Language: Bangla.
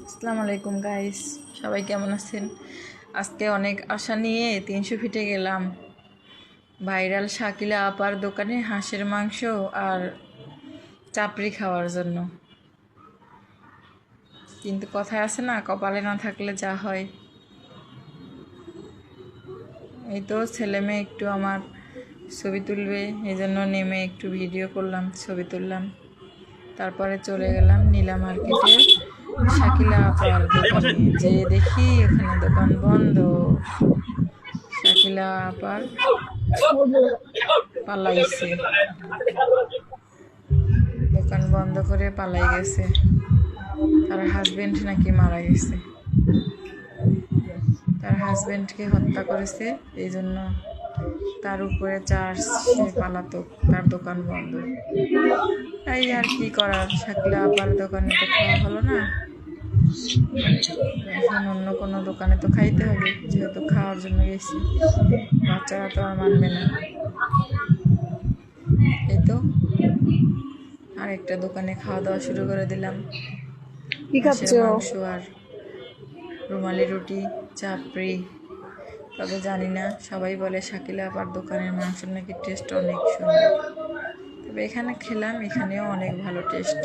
আসসালামু আলাইকুম গাইস, সবাই কেমন আছেন? আজকে অনেক আশা নিয়ে 300 ফিটে গেলাম ভাইরাল শাকিলা আপার দোকানে হাঁসের মাংস আর চাপড়ি খাওয়ার জন্য। কিন্তু কথায় আছে না, কপালে না থাকলে যা হয়। এই তো ছেলে মেয়ে একটু আমার ছবি তুলবে, এই জন্য নেমে একটু ভিডিও করলাম, ছবি তুললাম। তারপরে চলে গেলাম নীলা মার্কেটে শাকিলা আপার দোকানে। যে দেখি ওখানে দোকান বন্ধ। শাকিলা আপার পালাইছে, দোকান বন্ধ করে পালাই গেছে। তার হাজবেন্ড নাকি মারা গেছে, তার হাজবেন্ডকে হত্যা করেছে, এই জন্য তার উপরে চার্জ, সে পালাতক, তার দোকান বন্ধ। তাই আর কি করার, শাকিলা আপার দোকানে তো খাওয়া হলো না, এখন অন্য কোনো দোকানে তো খাইতে হবে, যেহেতু খাওয়ার জন্য গেছি। বাচ্চারা তো আর মানবে না। এই তো আরেকটা দোকানে খাওয়া দাওয়া শুরু করে দিলাম। কি হাঁসের খাচ্ছো? মাংস আর রুমালি রুটি, চাপড়ি। তবে জানি না, সবাই বলে শাকিলা আপার দোকানের মাংস নাকি টেস্ট অনেক সুন্দর। তবে এখানে খেলাম, এখানেও অনেক ভালো টেস্ট।